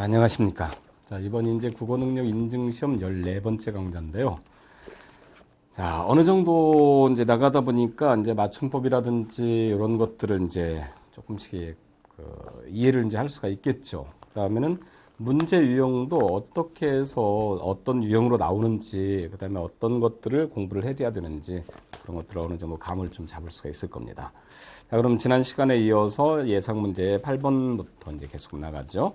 자, 안녕하십니까. 자, 이번이 이제 국어능력 인증시험 14번째 강좌인데요. 자, 어느 정도 이제 나가다 보니까 이제 맞춤법이라든지 이런 것들을 이제 조금씩 이해를 이제 할 수가 있겠죠. 그 다음에는 문제 유형도 어떻게 해서 어떤 유형으로 나오는지, 그 다음에 어떤 것들을 공부를 해야 되는지, 그런 것들을 어느 정도 감을 좀 잡을 수가 있을 겁니다. 자, 그럼 지난 시간에 이어서 예상 문제 8번부터 이제 계속 나가죠.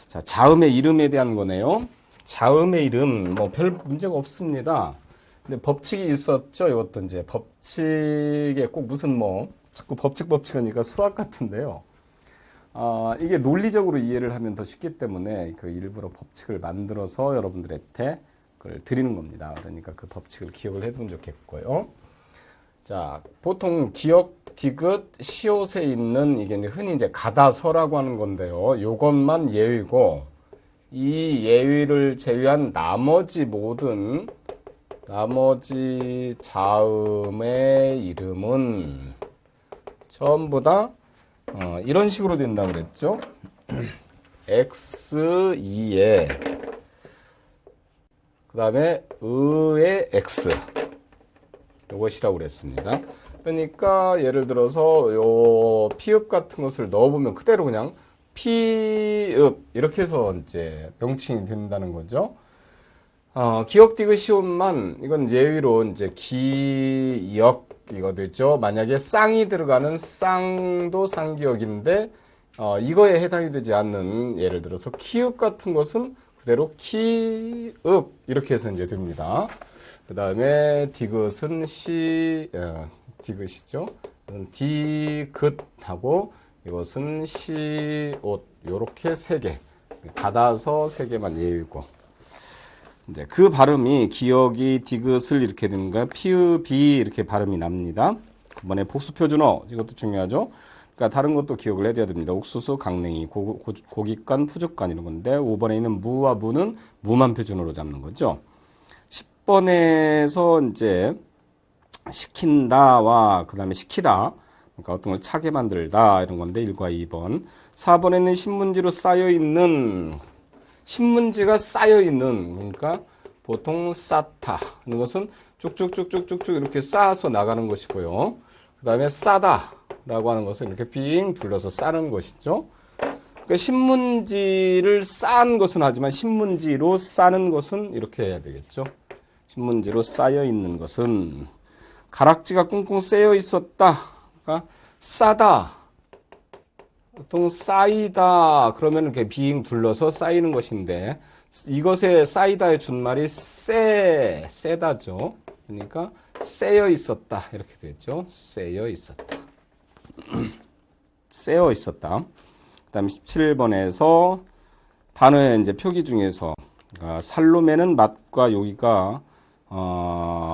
자, 자음의 이름에 대한 거네요. 자음의 이름, 뭐 별 문제가 없습니다. 근데 법칙이 있었죠. 이것도 이제 법칙에 꼭 무슨 자꾸 법칙하니까 수학 같은데요. 이게 논리적으로 이해를 하면 더 쉽기 때문에 그 일부러 법칙을 만들어서 여러분들한테 그걸 드리는 겁니다. 그러니까 그 법칙을 기억을 해두면 좋겠고요. 자, 보통 기역, 디귿, 시옷에 있는 이게 흔히 이제 가다서라고 하는 건데요. 요것만 예외고, 이 예외를 제외한 나머지 자음의 이름은 전부 다 이런 식으로 된다고 그랬죠. X2에 그 다음에 의의 X 이것이라고 그랬습니다. 그러니까 예를 들어서 요 피읍 같은 것을 넣어보면 그대로 그냥 피읍 이렇게 해서 이제 명칭이 된다는 거죠. 기역, 디귿, 시옷만 이건 예외로 이제 기역 이거 되죠. 만약에 쌍이 들어가는 쌍도 쌍기역인데 이거에 해당이 되지 않는 예를 들어서 키읍 같은 것은 그대로 키읍 이렇게 해서 이제 됩니다. 그 다음에 디귿은 디귿이죠. 디귿하고 이것은 시옷 요렇게 세 개 닫아서 세 개만 예외고. 이제 그 발음이 기역이 디귿을 이렇게 되는 거야. 피읍이 이렇게 발음이 납니다. 그번에 복수 표준어 이것도 중요하죠. 그러니까 다른 것도 기억을 해둬야 됩니다. 옥수수, 강냉이, 고깃간, 푸죽간 이런 건데 5번에 있는 무와 무는 무만 표준어로 잡는 거죠. 10번에서 이제 시킨다와 그 다음에 시키다 그러니까 어떤 걸 차게 만들다 이런 건데 1과 2번 4번에는 신문지로 쌓여있는 신문지가 쌓여있는 그러니까 보통 쌓다 하는 것은 쭉쭉쭉쭉쭉 이렇게 쌓아서 나가는 것이고요. 그 다음에 싸다 라고 하는 것은 이렇게 빙 둘러서 싸는 것이죠. 그러니까 신문지를 쌓은 것은 하지만 신문지로 싸는 것은 이렇게 해야 되겠죠. 신문지로 쌓여있는 것은 가락지가 꽁꽁 쌓여 있었다. 그러니까 싸다. 보통 쌓이다 그러면 이렇게 빙 둘러서 쌓이는 것인데 이것에 쌓이다의 준말이 세다죠. 그러니까 쌓여 있었다 이렇게 되죠. 쌓여 있었다. 쌓여 있었다. 그다음에 17번에서 단어의 이제 표기 중에서 살로메는 맛과 여기가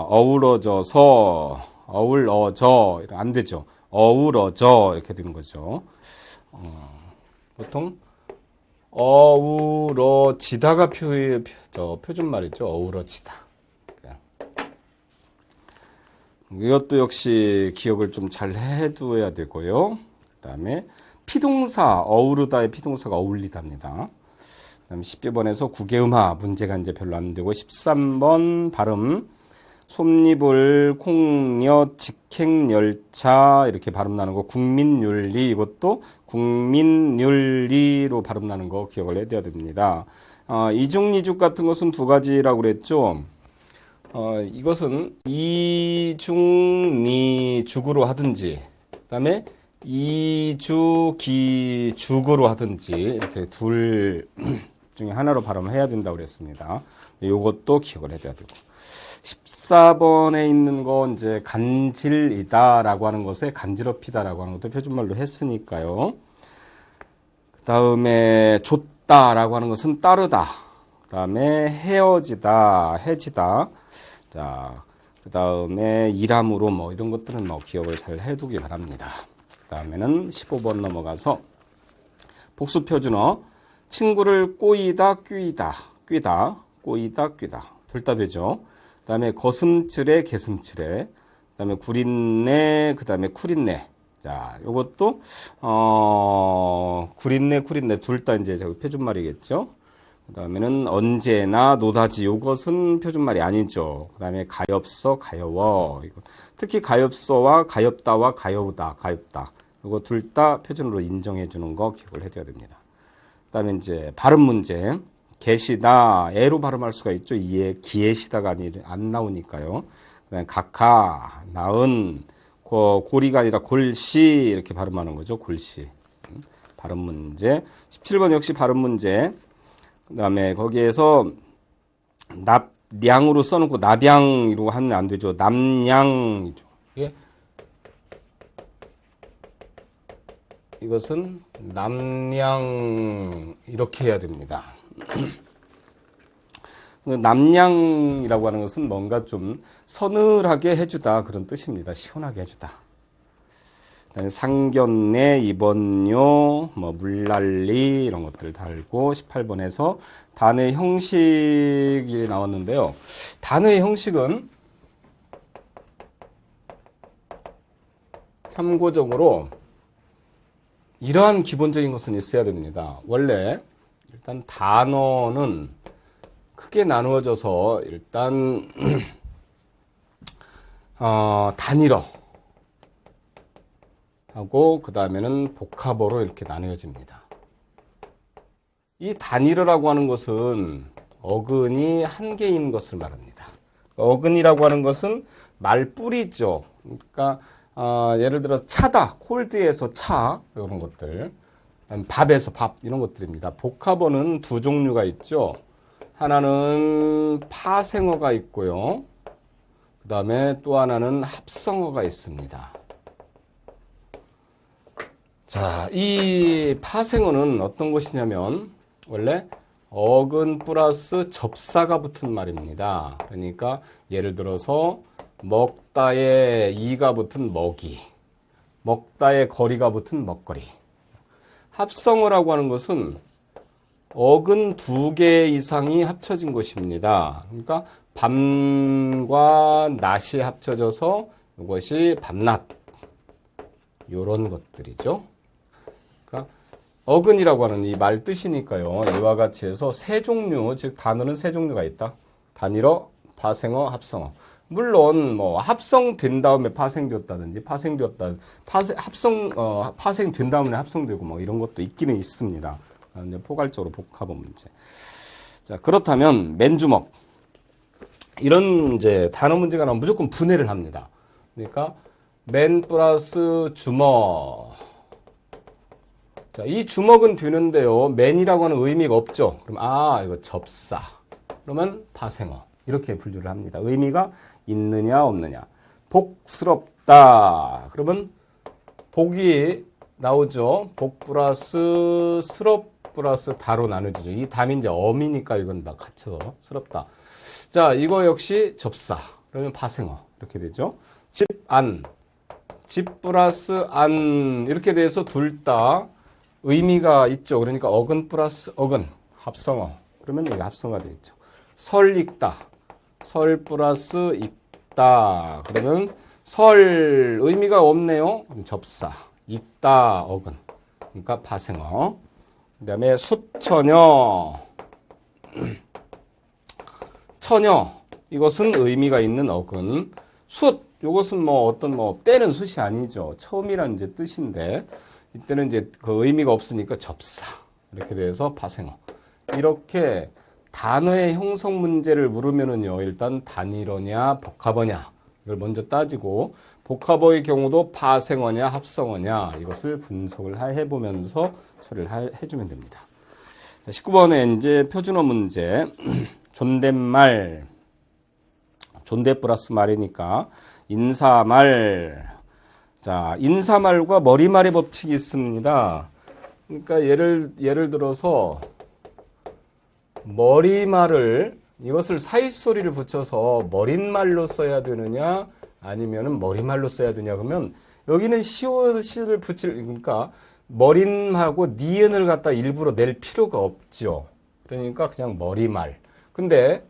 어우러져서 어울어져 안 되죠. 어우러져 이렇게 되는 거죠. 보통 어우러지다가 표준말이죠. 어우러지다. 이것도 역시 기억을 좀 잘 해두어야 되고요. 그 다음에 피동사 어우르다의 피동사가 어울리다입니다. 그 다음에 10번에서 구개음화 문제가 이제 별로 안 되고 13번 발음 솜니불, 콩엿, 직행열차 이렇게 발음 나는 거 국민윤리 이것도 국민윤리로 발음 나는 거 기억을 해둬야 됩니다. 이중이죽 같은 것은 두 가지라고 그랬죠. 이것은 이중니죽으로 하든지 그 다음에 이주기죽으로 하든지 이렇게 둘 중에 하나로 발음을 해야 된다고 그랬습니다. 이것도 기억을 해둬야 되고 14번에 있는 거 이제 간질이다라고 하는 것에 간지럽히다라고 하는 것도 표준말로 했으니까요. 그 다음에 줬다라고 하는 것은 따르다. 그 다음에 헤어지다, 해지다. 자, 그 다음에 일함으로 이런 것들은 기억을 잘 해두기 바랍니다. 그 다음에는 15번 넘어가서 복수 표준어 친구를 꼬이다, 끼다, 꼬이다, 끼다. 둘 다 되죠. 그 다음에 거슴츠레, 개슴츠레, 그 다음에 구린내, 그 다음에 쿠린내. 자, 요것도, 구린내, 구린내 둘 다 이제 표준말이겠죠. 그 다음에는 언제나, 노다지, 요것은 표준말이 아니죠. 그 다음에 가엾어, 가여워. 이거. 특히 가엾어와 가엾다와 가여우다, 가엽다. 요거 둘 다 표준으로 인정해 주는 거 기억을 해둬야 됩니다. 그 다음에 이제 발음 문제. 개시다, 애로 발음할 수가 있죠. 이에 기에시다가 안 나오니까요. 그 다음에 각하, 나은, 고리가 아니라 골시 이렇게 발음하는 거죠. 골시. 발음 문제. 17번 역시 발음 문제. 그 다음에 거기에서 납량으로 써놓고 납양으로 하면 안 되죠. 남양이죠. 예? 이것은 남양 이렇게 해야 됩니다. 남양이라고 하는 것은 뭔가 좀 서늘하게 해주다 그런 뜻입니다. 시원하게 해주다. 상견례, 입원료, 물난리 이런 것들 달고 18번에서 단어의 형식이 나왔는데요. 단어의 형식은 참고적으로 이러한 기본적인 것은 있어야 됩니다. 원래 일단 단어는 크게 나누어져서 일단 단일어 하고 그 다음에는 복합어로 이렇게 나누어집니다. 이 단일어라고 하는 것은 어근이 한 개인 것을 말합니다. 어근이라고 하는 것은 말뿌리죠. 그러니까 예를 들어서 차다, 콜드에서 차 이런 것들, 밥에서 밥 이런 것들입니다. 복합어는 두 종류가 있죠. 하나는 파생어가 있고요. 그 다음에 또 하나는 합성어가 있습니다. 자, 이 파생어는 어떤 것이냐면 원래 어근 플러스 접사가 붙은 말입니다. 그러니까 예를 들어서 먹다에 이가 붙은 먹이, 먹다에 거리가 붙은 먹거리. 합성어라고 하는 것은 어근 두 개 이상이 합쳐진 것입니다. 그러니까 밤과 낮이 합쳐져서 이것이 밤낮 이런 것들이죠. 그러니까 어근이라고 하는 이 말 뜻이니까요. 이와 같이 해서 세 종류, 즉 단어는 세 종류가 있다. 단일어, 파생어, 합성어. 물론 합성된 다음에 파생되었다든지 파생된 다음에 합성되고 이런 것도 있기는 있습니다. 이제 포괄적으로 복합어 문제. 자, 그렇다면 맨주먹 이런 이제 단어 문제가 나오면 무조건 분해를 합니다. 그러니까 맨 플러스 주먹. 자, 이 주먹은 되는데요. 맨이라고 하는 의미가 없죠. 그럼 이거 접사. 그러면 파생어. 이렇게 분류를 합니다. 의미가 있느냐 없느냐. 복스럽다. 그러면 복이 나오죠. 복 플러스 스럽 플러스 다로 나눠지죠. 이 담이 이제 어미니까 이건 다 갖춰 스럽다. 자, 이거 역시 접사. 그러면 파생어. 이렇게 되죠. 집, 안. 집 플러스 안. 이렇게 돼서 둘 다 의미가 있죠. 그러니까 어근 플러스 어근. 합성어. 그러면 이게 합성어가 되겠죠. 설 읽다. 설 플러스 읽다. 그러면 설 의미가 없네요. 그럼 접사. 읽다 어근. 그러니까 파생어. 그 다음에 숫처녀. 처녀. 이것은 의미가 있는 어근. 숫. 이것은 때는 숫이 아니죠. 처음이란 이제 뜻인데 이때는 이제 그 의미가 없으니까 접사. 이렇게 돼서 파생어. 이렇게 단어의 형성 문제를 물으면은요, 일단 단일어냐, 복합어냐, 이걸 먼저 따지고, 복합어의 경우도 파생어냐, 합성어냐, 이것을 분석을 해보면서 처리를 해주면 됩니다. 자, 19번에 이제 표준어 문제, 존댓말, 존댓 플러스 말이니까, 인사말. 자, 인사말과 머리말의 법칙이 있습니다. 그러니까 예를 들어서, 머리말을 이것을 사이소리를 붙여서 머릿말로 써야 되느냐 아니면은 머리말로 써야 되냐 그러면 여기는 시옷을 그러니까 머릿하고 니은을 갖다 일부러 낼 필요가 없죠. 그러니까 그냥 머리말. 근데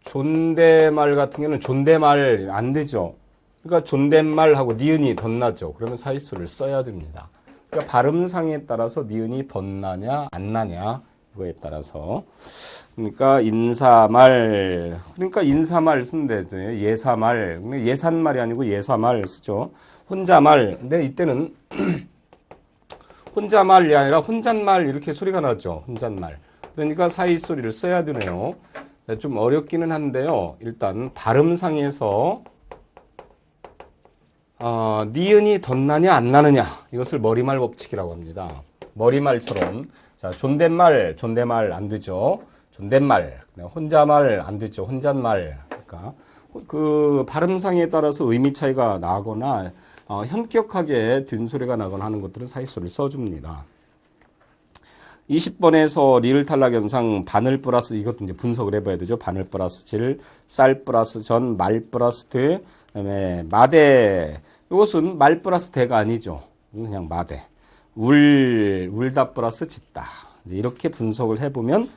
존댓말 같은 경우는 존댓말 안 되죠. 그러니까 존댓말하고 니은이 덧나죠. 그러면 사이수를 써야 됩니다. 그러니까 발음상에 따라서 니은이 덧나냐 안 나냐 이거에 따라서. 그러니까 인사말, 그러니까 인사말 쓰면 되죠. 예사말, 예산말이 아니고 예사말 쓰죠. 혼자말, 근데 이때는 혼자말이 아니라 혼잣말 이렇게 소리가 나죠. 혼잣말. 그러니까 사이 소리를 써야 되네요. 좀 어렵기는 한데요. 일단 발음상에서 니은이 덧나냐 안 나느냐 이것을 머리말 법칙이라고 합니다. 머리말처럼 자 존댓말 안 되죠. 존댓말 혼자말 안 되죠. 혼잣말. 그러니까 그 발음상에 따라서 의미 차이가 나거나 현격하게 뒷소리가 나거나 하는 것들은 사이소리를 써줍니다. 20번에서 리을 탈락 현상 바늘 플러스 이것도 이제 분석을 해봐야 되죠. 바늘 플러스 질, 쌀 플러스 전, 말 플러스 되, 그다음에 마대. 이것은 말 플러스 대가 아니죠. 그냥 마대. 울다 플러스 짓다. 이렇게 분석을 해보면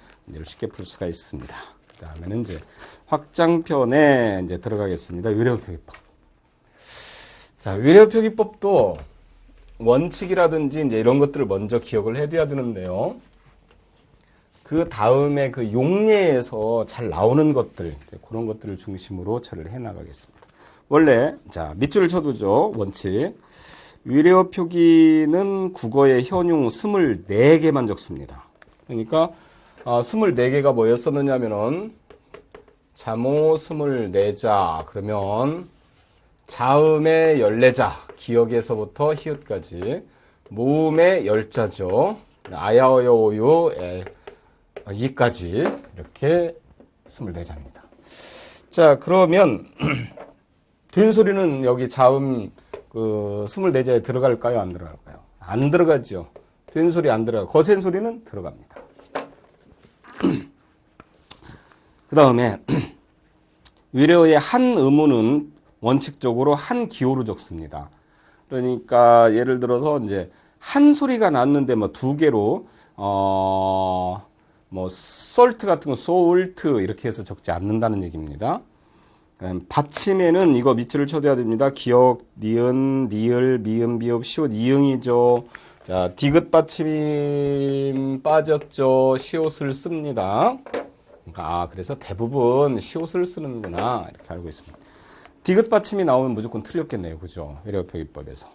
쉽게 풀 수가 있습니다. 그 다음에는 이제 확장편에 이제 들어가겠습니다. 위례어표기법. 자, 위례어표기법도 원칙이라든지 이제 이런 것들을 먼저 기억을 해둬야 되는데요. 그 다음에 그 용례에서 잘 나오는 것들, 그런 것들을 중심으로 처리를 해 나가겠습니다. 원래, 자, 밑줄을 쳐두죠. 원칙. 위례어 표기는 국어의 현용 24개만 적습니다. 그러니까, 24개가 뭐였었느냐면은, 자모 24자, 그러면, 자음의 14자, 기역에서부터 히읗까지, 모음의 10자죠. 아야어여오요, 이까지, 이렇게 24자입니다. 자, 그러면, 뒷소리는 여기 자음, 24자에 들어갈까요? 안 들어갈까요? 안 들어가죠. 뒷소리 안 들어가고, 거센 소리는 들어갑니다. 그 다음에, 위례어의 한 음우는 원칙적으로 한 기호로 적습니다. 그러니까 예를 들어서 이제 한 소리가 났는데 뭐 두 개로 뭐 솔트 같은 거 소울트 이렇게 해서 적지 않는다는 얘기입니다. 받침에는 이거 밑줄을 쳐둬야 됩니다. 기역, 니은, 리을, 미음, 비읍, 시옷, 이응이죠. 자, 디귿 받침이 빠졌죠. 시옷을 씁니다. 그래서 대부분 시옷을 쓰는구나 이렇게 알고 있습니다. 디귿 받침이 나오면 무조건 틀렸겠네요. 그죠? 위례어표기법에서.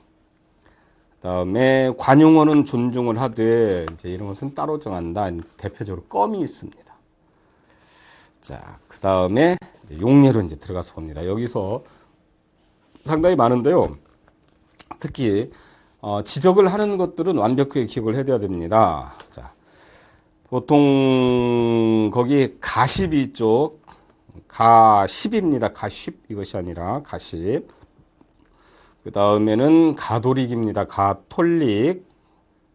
그다음에 관용어는 존중을 하되 이제 이런 것은 따로 정한다. 대표적으로 껌이 있습니다. 자, 그다음에 용례로 이제 들어가서 봅니다. 여기서 상당히 많은데요. 특히 지적을 하는 것들은 완벽하게 기억을 해둬야 됩니다. 자, 보통 거기 가십이 있죠. 가십입니다. 가십 이것이 아니라 가십. 그 다음에는 가톨릭입니다. 가톨릭.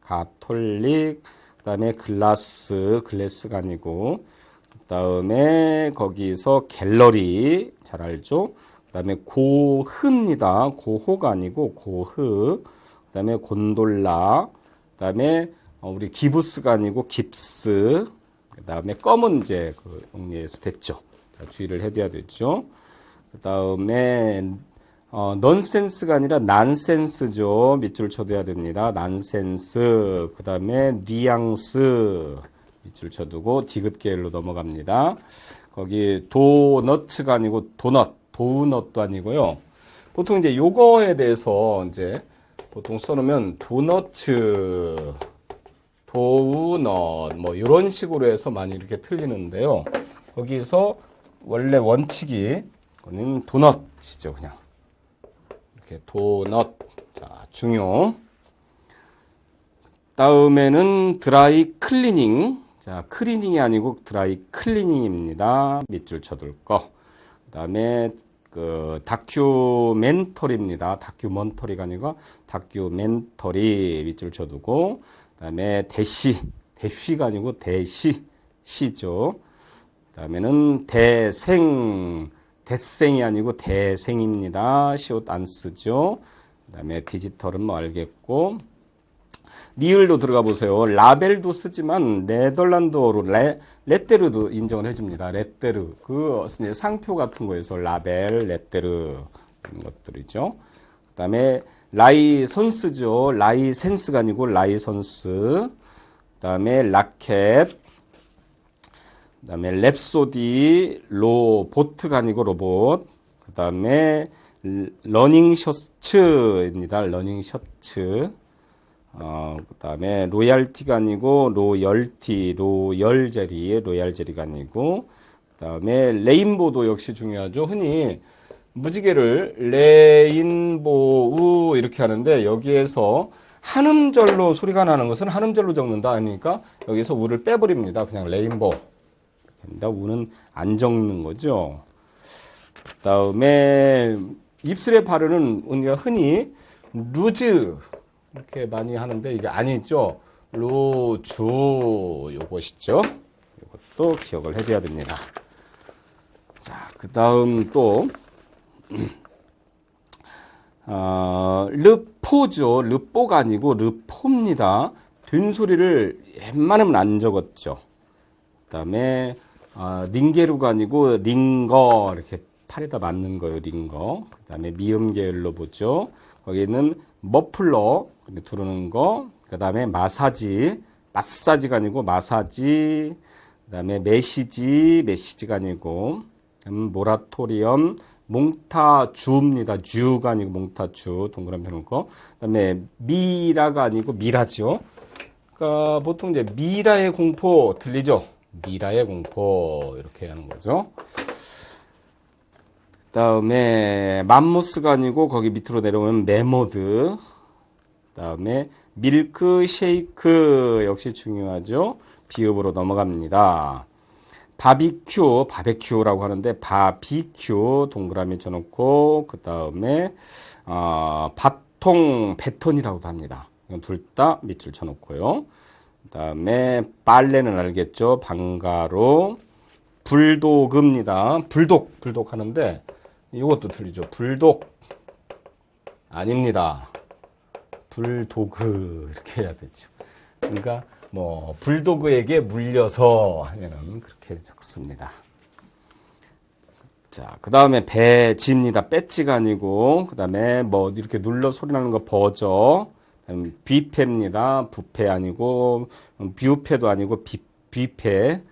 그 다음에 글래스가 아니고 그 다음에 거기서 갤러리 잘 알죠. 그 다음에 고흐입니다. 고호가 아니고 고흐. 그 다음에 곤돌라. 그 다음에 우리 기부스가 아니고 깁스. 그 다음에 껌은 이제 그 용례에서 됐죠. 자, 주의를 해둬야 되죠. 그 다음에 넌센스가 아니라 난센스죠. 밑줄 쳐둬야 됩니다. 난센스. 그 다음에 뉘앙스 밑줄 쳐두고 디귿 계열로 넘어갑니다. 거기 도너츠가 아니고 도넛도 아니고요. 보통 이제 요거에 대해서 이제 보통 써놓으면 도너츠, 도우넛 뭐 이런 식으로 해서 많이 이렇게 틀리는데요. 거기서 원래 원칙이 그거는 도넛이죠, 그냥. 이렇게 도넛. 자, 중요. 다음에는 드라이 클리닝. 자, 클리닝이 아니고 드라이 클리닝입니다. 밑줄 쳐둘 거. 그다음에 그 다큐멘터리입니다. 다큐먼터리가 아니고 다큐멘터리 밑줄 쳐두고 그다음에 대시가 아니고 시죠. 그다음에는 대생이 아니고 대생입니다. 시옷 안 쓰죠. 그다음에 디지털은 뭐 알겠고 리을도 들어가 보세요. 라벨도 쓰지만 네덜란드어로 레테르도 인정을 해줍니다. 레테르 그 상표 같은 거에서 라벨, 레테르 하는 것들이죠. 그 다음에 라이선스죠. 라이센스가 아니고 라이선스. 그 다음에 라켓. 그 다음에 랩소디, 로보트가 아니고 로봇. 그 다음에 러닝 셔츠입니다. 러닝 셔츠. 그 다음에 로얄티가 아니고 로열티, 로열제리, 로얄제리가 아니고. 그 다음에 레인보도 역시 중요하죠. 흔히 무지개를 레인보우 이렇게 하는데 여기에서 한음절로 소리가 나는 것은 한음절로 적는다 하니까 여기서 우를 빼버립니다. 그냥 레인보. 우는 안 적는 거죠. 그 다음에 입술에 바르는 우리가 흔히 루즈 이렇게 많이 하는데 이게 아니죠. 루즈 요것이죠. 이것도 기억을 해둬야 됩니다. 자, 그 다음 또 르포죠. 르뽀가 아니고 르포입니다. 된 소리를 웬만하면 안 적었죠. 그 다음에 링게루가 아니고 링거 이렇게 팔에다 맞는 거예요. 링거. 그 다음에 미음 계열로 보죠. 거기는 머플러 두르는 거. 그 다음에 마사지가 아니고 마사지. 그 다음에 메시지가 아니고 모라토리엄, 몽타주입니다. 주가 아니고 몽타주, 동그라미 해놓은 거. 그 다음에 미라가 아니고 미라죠. 그러니까 보통 이제 미라의 공포 들리죠? 미라의 공포 이렇게 하는 거죠. 그 다음에 맘모스가 아니고 거기 밑으로 내려오면 메모드. 그 다음에 밀크쉐이크 역시 중요하죠. 비읍으로 넘어갑니다. 바비큐라고 하는데 바비큐 동그라미 쳐놓고 그 다음에 배턴이라고도 합니다. 이건 둘 다 밑줄 쳐놓고요. 그 다음에 빨래는 알겠죠. 방가로 불도그입니다. 불독 하는데 이것도 틀리죠. 불독 아닙니다. 불도그 이렇게 해야 되죠. 그러니까 뭐 불도그에게 물려서 하면은 그렇게 적습니다. 자, 그 다음에 배지입니다. 배지가 아니고 그 다음에 뭐 이렇게 눌러 소리 나는 거 버저. 뷔페입니다. 뷔페 아니고 뷰페도 아니고 뷔페.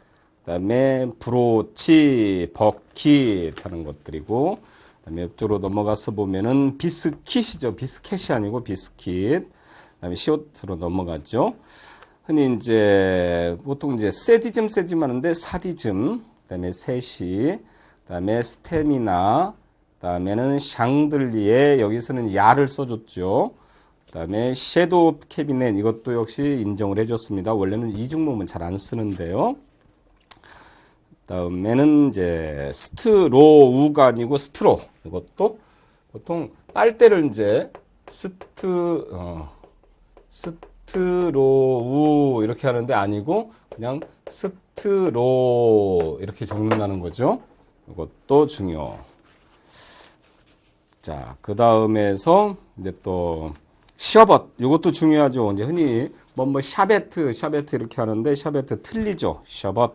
그 다음에 브로치, 버킷 하는 것들이고 그 다음에 옆쪽으로 넘어가서 보면은 비스킷이죠. 비스켓이 아니고 비스킷. 그 다음에 시옷으로 넘어가죠. 흔히 이제 보통 이제 세디즘 하는데 사디즘, 그다음에 세시, 그다음에 스테미나, 그다음에는 샹들리에 여기서는 야를 써줬죠. 그다음에 섀도우 캐비넷 이것도 역시 인정을 해줬습니다. 원래는 이중모음은 잘 안 쓰는데요. 그다음에는 이제 스트로우가 아니고 스트로 이것도 보통 빨대를 이제 스트로우 이렇게 하는데 아니고 그냥 스트로 이렇게 적는다는 거죠. 이것도 중요. 자, 그 다음에서 이제 또 셔벗 이것도 중요하죠. 이제 흔히 샤베트 이렇게 하는데 샤베트 틀리죠. 셔벗.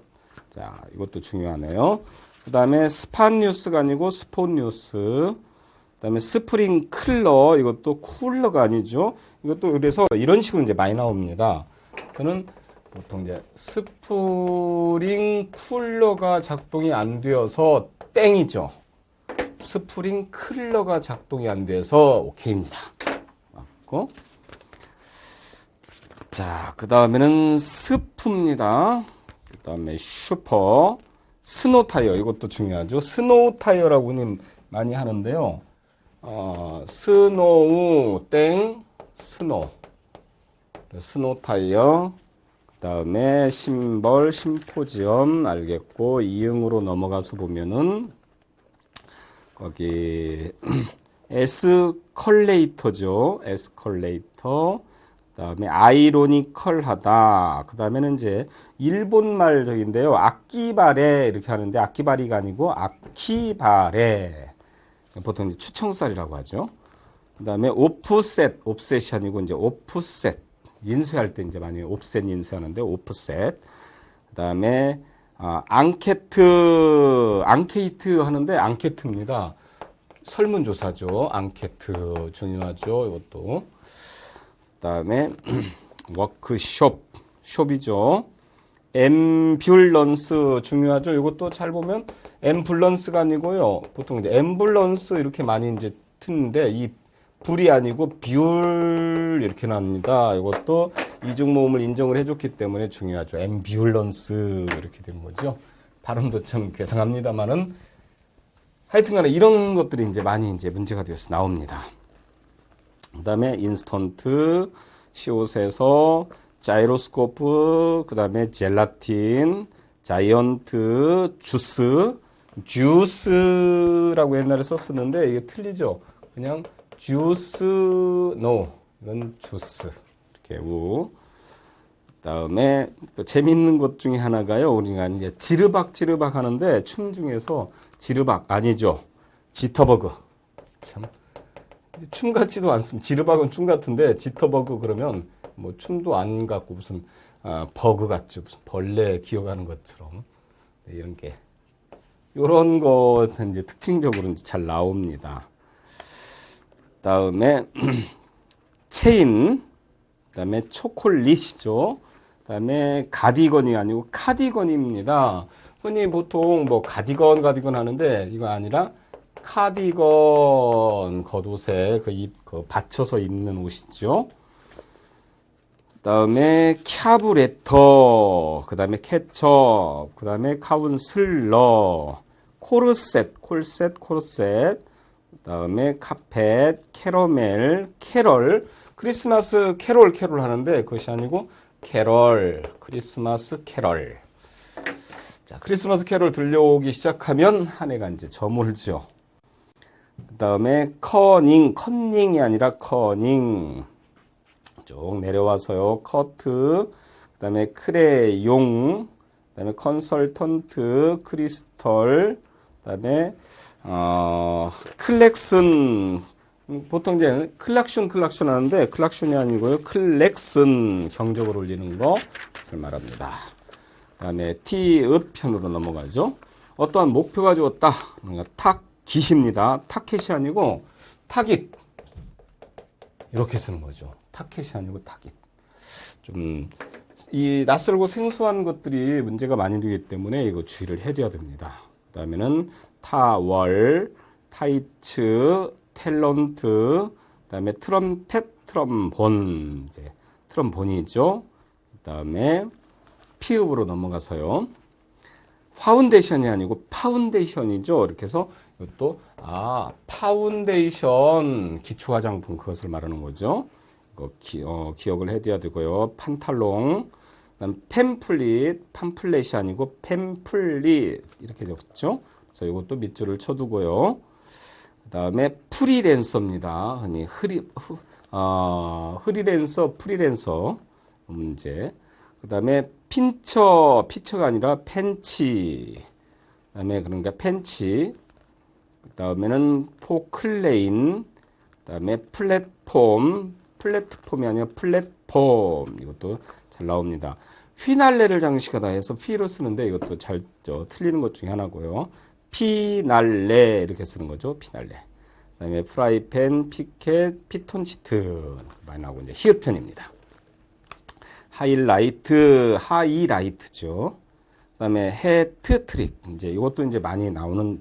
자, 이것도 중요하네요. 그 다음에 스팟뉴스가 아니고 스폰뉴스. 그 다음에 스프링클러 이것도 쿨러가 아니죠. 이것도 그래서 이런 식으로 이제 많이 나옵니다. 저는 보통 이제 스프링쿨러가 작동이 안 되어서 땡이죠. 스프링클러가 작동이 안 돼서 오케이입니다. 맞고. 자, 그 다음에는 스프입니다. 그 다음에 슈퍼, 스노타이어 이것도 중요하죠. 스노타이어라고 많이 하는데요. 스노우 땡 스노타이어. 그 다음에 심벌 심포지엄 알겠고 이응으로 넘어가서 보면은 거기 에스컬레이터죠. 에스컬레이터. 그 다음에 아이로니컬하다. 그 다음에는 이제 일본말적인데요. 악기바레 이렇게 하는데 악기바리가 아니고 악기바레. 보통 이제 추청살이라고 하죠. 그 다음에 오프셋, 옵셋이 아니고 이제 오프셋. 인쇄할 때 이제 많이 옵셋 인쇄하는데 오프셋. 그 다음에 앙케이트 하는데 앙케이트입니다. 설문조사죠. 앙케트 중요하죠. 이것도. 그다음에 워크숍, 숍이죠. 앰뷸런스 중요하죠. 이것도 잘 보면 앰뷸런스가 아니고요. 보통 이제 앰뷸런스 이렇게 많이 이제 듣는데 이 불이 아니고 뷰 이렇게 나옵니다. 이것도 이중모음을 인정을 해줬기 때문에 중요하죠. 앰뷸런스 이렇게 되는 거죠. 발음도 참 괴상합니다만은 하여튼간에 이런 것들이 이제 많이 이제 문제가 되어서 나옵니다. 그다음에 인스턴트, 시옷에서 자이로스코프, 그다음에 젤라틴, 자이언트, 주스라고 옛날에 썼었는데 이게 틀리죠. 그냥 주스, 노, 이건 주스 이렇게 우. 그다음에 또 재밌는 것 중에 하나가요. 우리가 이제 지르박 하는데 춤 중에서 지르박 아니죠. 지터버그. 참 춤 같지도 않습니다. 지르박은 춤 같은데 지터버그 그러면 뭐 춤도 안 같고 무슨 버그 같죠. 무슨 벌레 기어가는 것처럼. 네, 이런 게 이런 거 이제 특징적으로 이제 잘 나옵니다. 그다음에 체인, 그다음에 초콜릿이죠. 그다음에 가디건이 아니고 카디건입니다. 흔히 보통 뭐 가디건 하는데 이거 아니라 카디건 겉옷에 그 받쳐서 입는 옷이죠. 그다음에 캬브레터, 그다음에 케첩, 그다음에 카운슬러, 코르셋, 그다음에 카펫, 캐러멜, 캐럴, 크리스마스 캐롤 하는데 그것이 아니고 캐럴, 크리스마스 캐럴. 자, 크리스마스 캐롤 들려오기 시작하면 한 해가 이제 저물죠. 그다음에 컨닝이 아니라 커닝. 쭉 내려와서요. 커트, 그다음에 크레용, 그다음에 컨설턴트, 크리스털, 그다음에 클렉슨. 보통 이제 클락션 하는데 클락션이 아니고요. 클렉슨 경적을 울리는 것을 말합니다. 그다음에 티읕편으로 넘어가죠. 어떠한 목표가 주었다. 타깃입니다. 타켓이 아니고 타깃. 이렇게 쓰는 거죠. 타켓이 아니고 타깃. 좀 이 낯설고 생소한 것들이 문제가 많이 되기 때문에 이거 주의를 해둬야 됩니다. 그다음에는 타월, 타이츠, 탤런트, 그다음에 트럼펫, 트럼본, 이제 트럼본이죠. 그다음에 피읍으로 넘어가서요. 파운데이션이 아니고 파운데이션이죠. 이렇게 해서 이것도 파운데이션 기초 화장품 그것을 말하는 거죠. 이거 기억을 해둬야 되고요. 판탈롱, 그다음 팸플릿이 아니고 팸플릿 이렇게 적죠. 그래서 이것도 밑줄을 쳐두고요. 그다음에 프리랜서입니다. 아니 프리랜서 문제. 그다음에 피처가 아니라 팬치. 그다음에 그러니까 팬치. 그다음에는 포클레인. 그다음에 플랫폼이 아니라 플랫폼. 이것도 잘 나옵니다. 휘날레를 장식하다 해서 피로 쓰는데 이것도 잘 틀리는 것 중에 하나고요. 피날레 이렇게 쓰는 거죠. 피날레. 그다음에 프라이팬, 피켓, 피톤치트 많이 나오고 이제 히읗편입니다. 하이라이트죠. 그다음에 해트 트릭 이제 이것도 이제 많이 나오는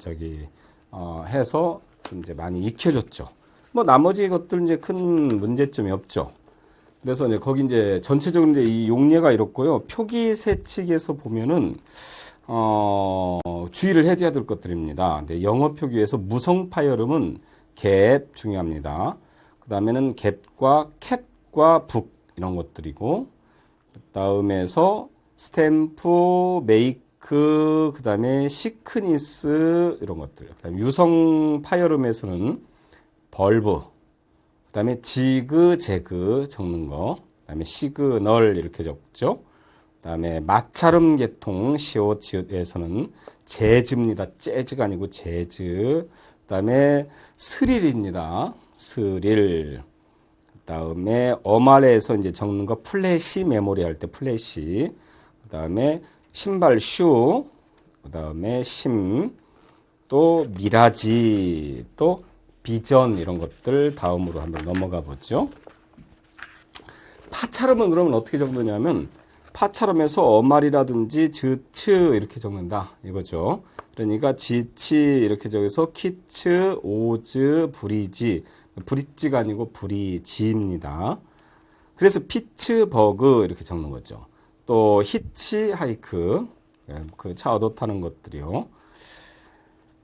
해서 이제 많이 익혀졌죠. 뭐 나머지 것들 이제 큰 문제점이 없죠. 그래서 이제 거기 이제 전체적으로 이제 이 용례가 이렇고요. 표기 세칙에서 보면은 주의를 해줘야 될 것들입니다. 근데 영어 표기에서 무성파열음은 갭 중요합니다. 그 다음에는 갭과 캣과 북 이런 것들이고 그 다음에서 스탬프, 메이크, 그 다음에 시크니스 이런 것들. 그다음에 유성파열음에서는 벌브, 그 다음에 지그, 제그 적는 거, 그 다음에 시그널 이렇게 적죠. 그 다음에 마찰음 계통 시옷, 지읒에서는 재즈입니다. 재즈가 아니고 재즈. 그 다음에 스릴입니다. 스릴. 그 다음에 어말에서 이제 적는 거 플래시 메모리 할 때 플래시. 그 다음에 신발 슈. 그 다음에 심. 또 미라지. 또 비전 이런 것들 다음으로 한번 넘어가 보죠. 파차름은 그러면 어떻게 적느냐면 파차름에서 어말이라든지 즈츠 이렇게 적는다 이거죠. 그러니까 지치 이렇게 적어서 키츠, 오즈, 브리지, 브릿지가 아니고 브리지입니다. 그래서 피츠버그 이렇게 적는 거죠. 또 히치하이크, 그 차 얻어 타는 것들이요.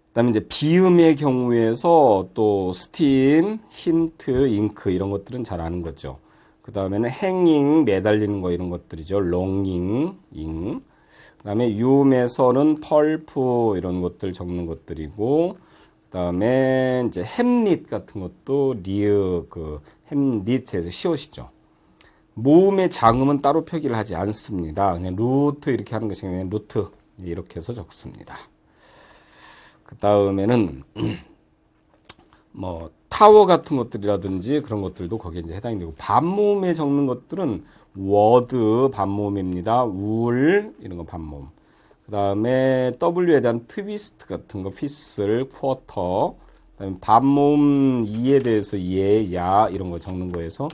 그다음에 이제 비음의 경우에서 또 스팀, 힌트, 잉크 이런 것들은 잘 아는 거죠. 그 다음에는 행잉, 매달리는 거 이런 것들이죠. 롱잉, 잉. 그 다음에 유음에서는 펄프 이런 것들 적는 것들이고, 그 다음에 이제 햄릿 같은 것도 리으, 그 햄릿에서 시옷이죠. 모음의 장음은 따로 표기를 하지 않습니다. 그냥 루트 이렇게 하는 것이 그냥 루트 이렇게 해서 적습니다. 그 다음에는 뭐 타워 같은 것들이라든지 그런 것들도 거기에 이제 해당이 되고 반모음에 적는 것들은 워드 반모음입니다. 울 이런 거 반모음. 그 다음에 W에 대한 트위스트 같은 거 피슬, 쿼터. 그다음에 반모음 이에 대해서 예, 야 이런 거 적는 거에서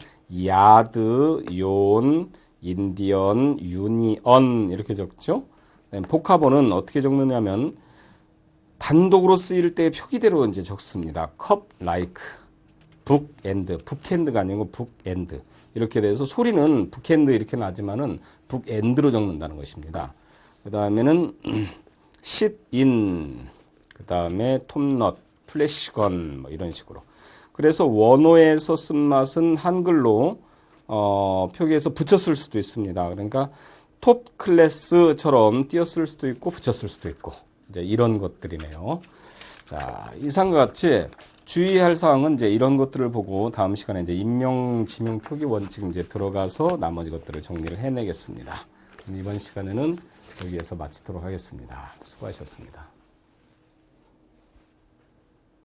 야드, 용, 인디언, 유니언 이렇게 적죠. 복합어는 어떻게 적느냐면 단독으로 쓰일 때 표기대로 이제 적습니다. 컵, 라이크, 북, 앤드, 북핸드가 아니고 북, 앤드 이렇게 돼서 소리는 북핸드 이렇게 나지만은 북, 앤드로 적는다는 것입니다. 그 다음에는 sit, in, 그 다음에 톱넛, 플래시건 뭐 이런 식으로. 그래서 원어에서 쓴 맛은 한글로 표기해서 붙였을 수도 있습니다. 그러니까 톱 클래스처럼 띄었을 수도 있고 붙였을 수도 있고 이제 이런 것들이네요. 자, 이상과 같이 주의할 사항은 이제 이런 것들을 보고 다음 시간에 이제 인명, 지명 표기 원칙 이제 들어가서 나머지 것들을 정리를 해내겠습니다. 이번 시간에는 여기에서 마치도록 하겠습니다. 수고하셨습니다.